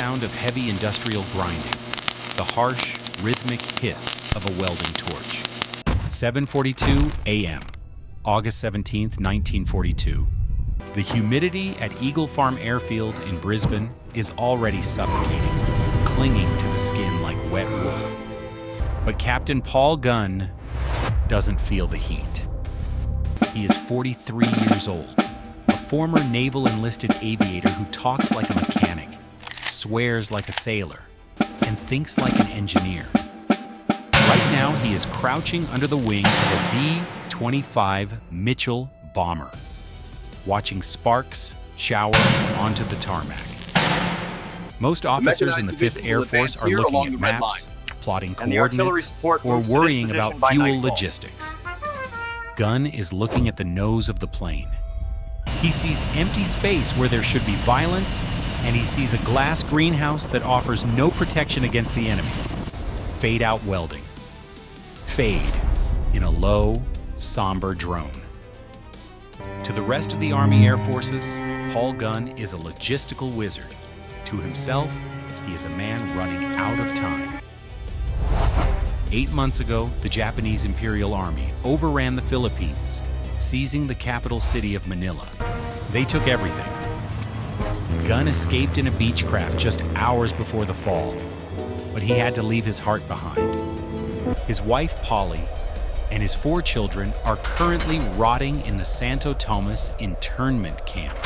sound of heavy industrial grinding, the harsh, rhythmic hiss of a welding torch. 7:42 a.m., August 17, 1942. The humidity at Eagle Farm Airfield in Brisbane is already suffocating, clinging to the skin like wet wool. But Captain Paul Gunn doesn't feel the heat. He is 43 years old, a former naval enlisted aviator who talks like a mechanic, swears like a sailor, and thinks like an engineer. Right now, he is crouching under the wing of a B-25 Mitchell bomber, watching sparks shower onto the tarmac. Most officers in the 5th Air Force are looking at maps, plotting coordinates, or worrying about fuel logistics. Gunn is looking at the nose of the plane. He sees empty space where there should be violence, and he sees a glass greenhouse that offers no protection against the enemy. Fade-out welding. Fade in a low, somber drone. To the rest of the Army Air Forces, Paul Gunn is a logistical wizard. To himself, he is a man running out of time. 8 months ago, the Japanese Imperial Army overran the Philippines, seizing the capital city of Manila. They took everything. Gunn escaped in a Beechcraft just hours before the fall, but he had to leave his heart behind. His wife, Polly, and his 4 children are currently rotting in the Santo Tomas internment camp.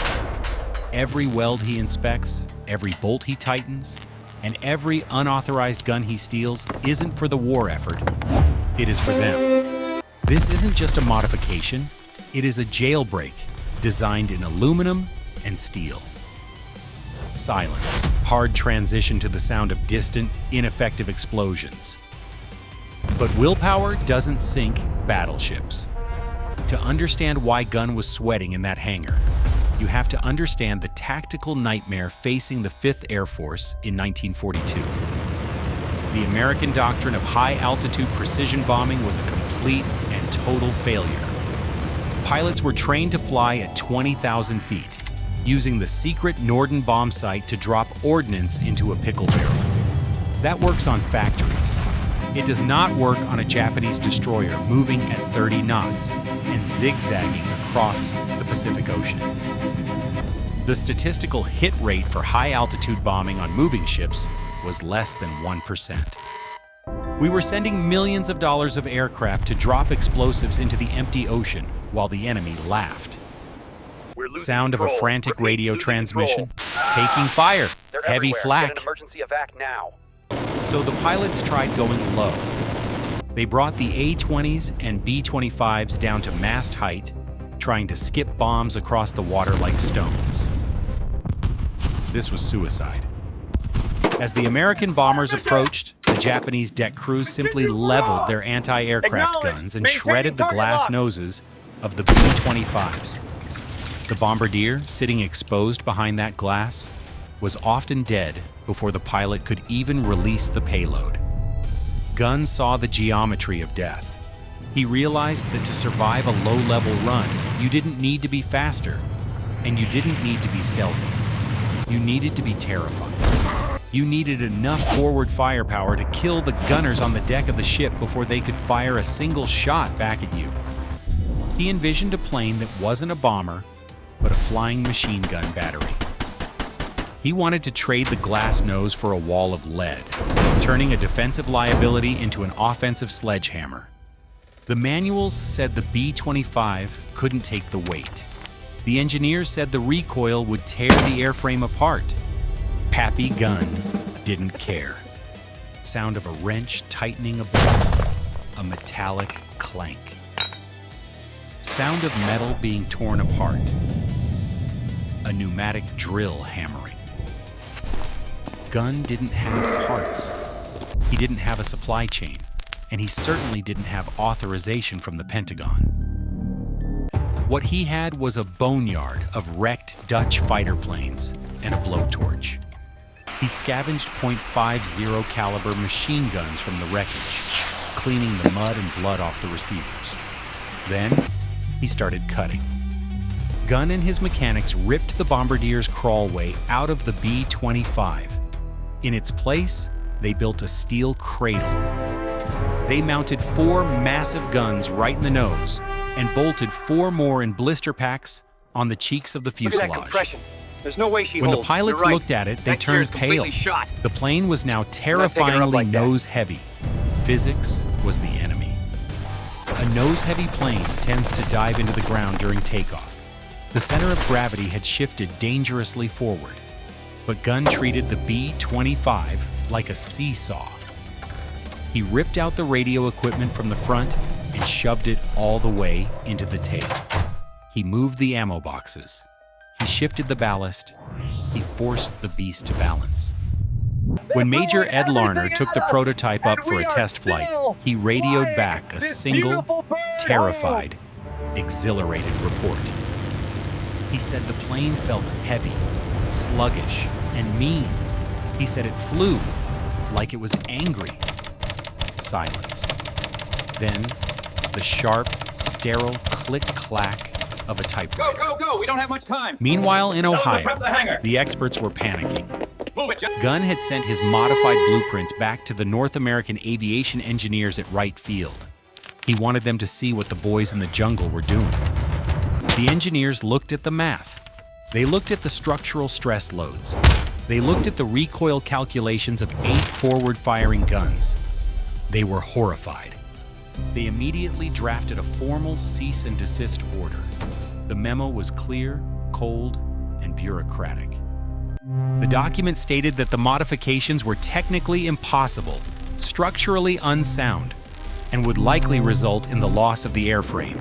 Every weld he inspects, every bolt he tightens, and every unauthorized gun he steals isn't for the war effort, it is for them. This isn't just a modification, it is a jailbreak designed in aluminum and steel. Silence. Hard transition to the sound of distant, ineffective explosions. But willpower doesn't sink battleships. To understand why Gunn was sweating in that hangar, you have to understand the tactical nightmare facing the 5th Air Force in 1942. The American doctrine of high-altitude precision bombing was a complete and total failure. Pilots were trained to fly at 20,000 feet, using the secret Norden bomb site to drop ordnance into a pickle barrel. That works on factories. It does not work on a Japanese destroyer moving at 30 knots and zigzagging across the Pacific Ocean. The statistical hit rate for high-altitude bombing on moving ships was less than 1%. We were sending millions of dollars of aircraft to drop explosives into the empty ocean while the enemy laughed. Sound of a frantic radio transmission. Taking fire. Heavy flak. Emergency evac now. So the pilots tried going low. They brought the A-20s and B-25s down to mast height, trying to skip bombs across the water like stones. This was suicide. As the American bombers approached, the Japanese deck crews simply leveled their anti-aircraft guns and shredded the glass noses of the B-25s. The bombardier, sitting exposed behind that glass, was often dead before the pilot could even release the payload. Gunn saw the geometry of death. He realized that to survive a low-level run, you didn't need to be faster, and you didn't need to be stealthy. You needed to be terrifying. You needed enough forward firepower to kill the gunners on the deck of the ship before they could fire a single shot back at you. He envisioned a plane that wasn't a bomber, but a flying machine gun battery. He wanted to trade the glass nose for a wall of lead, turning a defensive liability into an offensive sledgehammer. The manuals said the B-25 couldn't take the weight. The engineers said the recoil would tear the airframe apart. Papy Gunn didn't care. Sound of a wrench tightening a bolt, a metallic clank. Sound of metal being torn apart. A pneumatic drill hammering. Gunn didn't have parts. He didn't have a supply chain, and he certainly didn't have authorization from the Pentagon. What he had was a boneyard of wrecked Dutch fighter planes and a blowtorch. He scavenged .50 caliber machine guns from the wreckage, cleaning the mud and blood off the receivers. Then, he started cutting. Gunn and his mechanics ripped the bombardier's crawlway out of the B-25, In its place, they built a steel cradle. They mounted 4 massive guns right in the nose and bolted 4 more in blister packs on the cheeks of the fuselage. Look at that compression. There's no way she When holds. the pilots You're right. looked at it, they That gear is turned pale. completely shot. The plane was now not picking her up terrifyingly like that. nose-heavy. Physics was the enemy. A nose-heavy plane tends to dive into the ground during takeoff. The center of gravity had shifted dangerously forward, but Gunn treated the B-25 like a seesaw. He ripped out the radio equipment from the front and shoved it all the way into the tail. He moved the ammo boxes. He shifted the ballast. He forced the beast to balance. When Major Ed Larner took the prototype up for a test flight, he radioed back a single, terrified, exhilarated report. He said the plane felt heavy, sluggish, and mean. He said it flew like it was angry. Silence. Then, the sharp, sterile click-clack of a typewriter. Go, go, go! We don't have much time. Meanwhile, in Prep Ohio, the hangar. the experts were panicking. Move it, John. Gunn had sent his modified blueprints back to the North American aviation engineers at Wright Field. He wanted them to see what the boys in the jungle were doing. The engineers looked at the math. They looked at the structural stress loads. They looked at the recoil calculations of 8 forward-firing guns. They were horrified. They immediately drafted a formal cease and desist order. The memo was clear, cold, and bureaucratic. The document stated that the modifications were technically impossible, structurally unsound, and would likely result in the loss of the airframe.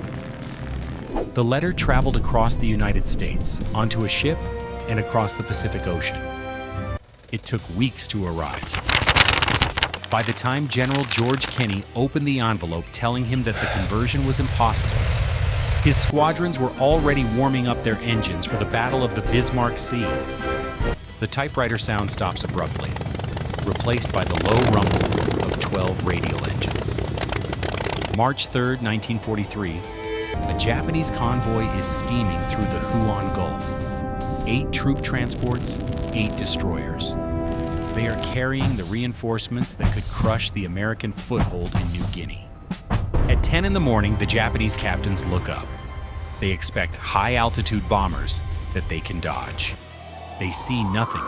The letter traveled across the United States, onto a ship, and across the Pacific Ocean. It took weeks to arrive. By the time General George Kenney opened the envelope telling him that the conversion was impossible, his squadrons were already warming up their engines for the Battle of the Bismarck Sea. The typewriter sound stops abruptly, replaced by the low rumble of 12 radial engines. March 3, 1943, a Japanese convoy is steaming through the Huon Gulf. 8 troop transports, 8 destroyers. They are carrying the reinforcements that could crush the American foothold in New Guinea. At 10 in the morning, the Japanese captains look up. They expect high-altitude bombers that they can dodge. They see nothing.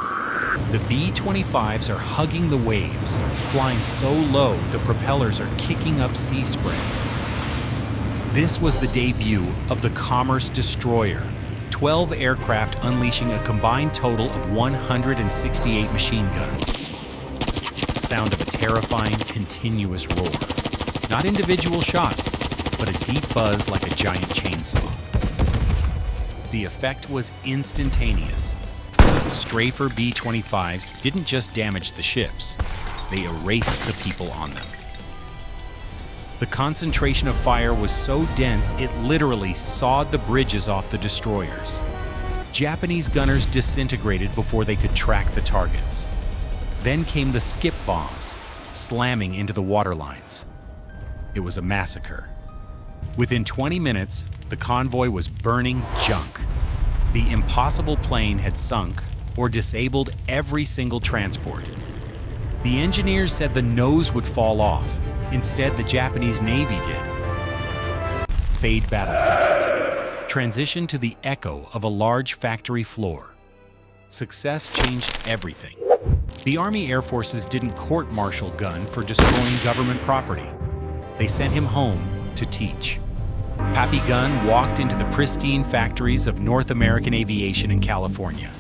The B-25s are hugging the waves, flying so low the propellers are kicking up sea spray. This was the debut of the Commerce Destroyer, 12 aircraft unleashing a combined total of 168 machine guns. The sound of a terrifying, continuous roar. Not individual shots, but a deep buzz like a giant chainsaw. The effect was instantaneous. The Strafer B-25s didn't just damage the ships, they erased the people on them. The concentration of fire was so dense it literally sawed the bridges off the destroyers. Japanese gunners disintegrated before they could track the targets. Then came the skip bombs, slamming into the water lines. It was a massacre. Within 20 minutes, the convoy was burning junk. The impossible plane had sunk or disabled every single transport. The engineers said the nose would fall off. Instead, the Japanese Navy did. Fade battle sounds. Transition to the echo of a large factory floor. Success changed everything. The Army Air Forces didn't court-martial Gunn for destroying government property. They sent him home to teach. Papy Gunn walked into the pristine factories of North American Aviation in California.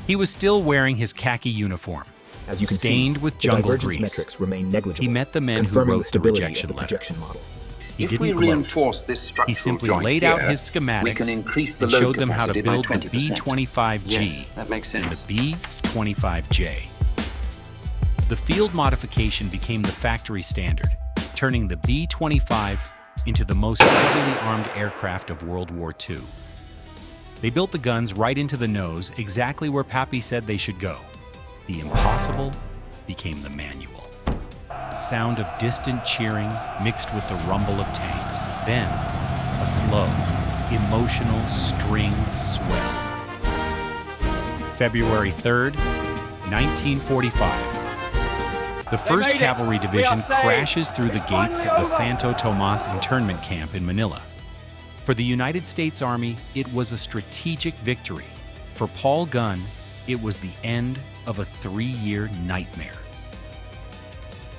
He was still wearing his khaki uniform, As you can stained see, with the jungle divergence grease. metrics remain negligible, He met the men who confirming wrote the the stability rejection of the letter. projection model. He If didn't we gloat. reinforce this structural He simply joint laid out here, his schematics we can increase the and load showed them how to capacity by build the 20%. B-25G Yes, that makes and sense. the B-25J. The field modification became the factory standard, turning the B-25 into the most heavily armed aircraft of World War II. They built the guns right into the nose, exactly where Papy said they should go. The impossible became the manual. Sound of distant cheering mixed with the rumble of tanks. Then, a slow, emotional string swell. February 3rd, 1945. The 1st Cavalry Division crashes through the gates of the Santo Tomas internment camp in Manila. For the United States Army, it was a strategic victory. For Paul Gunn, it was the end of a 3-year nightmare.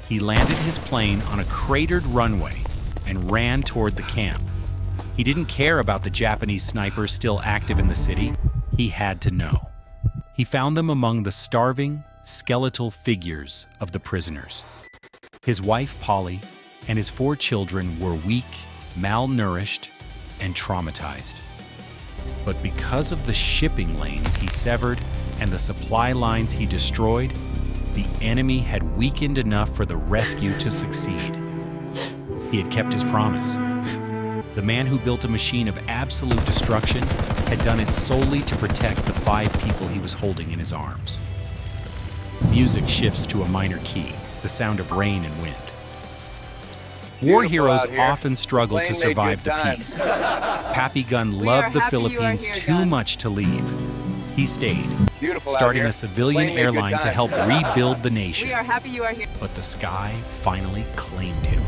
He landed his plane on a cratered runway and ran toward the camp. He didn't care about the Japanese snipers still active in the city. He had to know. He found them among the starving, skeletal figures of the prisoners. His wife, Polly, and his 4 children were weak, malnourished, and traumatized. But because of the shipping lanes he severed and the supply lines he destroyed, the enemy had weakened enough for the rescue to succeed. He had kept his promise. The man who built a machine of absolute destruction had done it solely to protect the 5 people he was holding in his arms. Music shifts to a minor key, the sound of rain and wind. War heroes often struggle to survive the peace. Papy Gunn loved the Philippines too much to leave. He stayed, starting a civilian airline to help rebuild the nation. We are happy you are here. But the sky finally claimed him.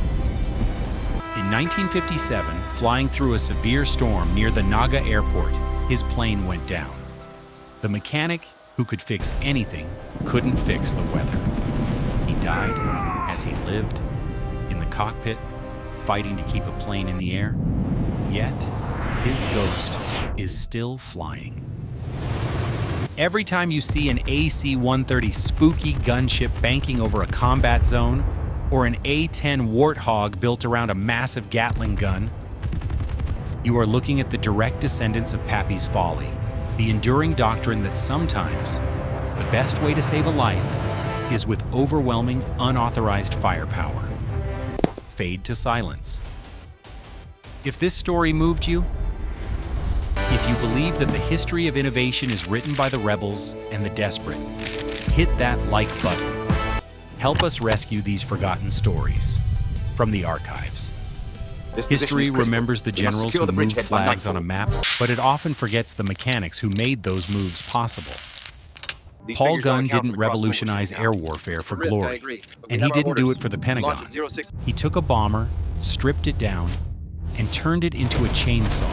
In 1957, flying through a severe storm near the Naga airport, his plane went down. The mechanic, who could fix anything, couldn't fix the weather. He died as he lived, in the cockpit, fighting to keep a plane in the air. Yet, his ghost is still flying. Every time you see an AC-130 spooky gunship banking over a combat zone, or an A-10 Warthog built around a massive Gatling gun, you are looking at the direct descendants of Papy's folly, the enduring doctrine that sometimes the best way to save a life is with overwhelming, unauthorized firepower. Fade to silence. If this story moved you, if you believe that the history of innovation is written by the rebels and the desperate, hit that like button. Help us rescue these forgotten stories from the archives. History remembers the generals who moved flags on a map, but it often forgets the mechanics who made those moves possible. Paul Gunn didn't revolutionize air warfare for glory, and he didn't do it for the Pentagon. He took a bomber, stripped it down, and turned it into a chainsaw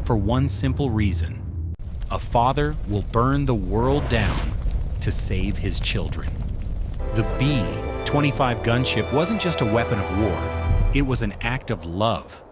for one simple reason: a father will burn the world down to save his children. The B-25 gunship wasn't just a weapon of war, it was an act of love.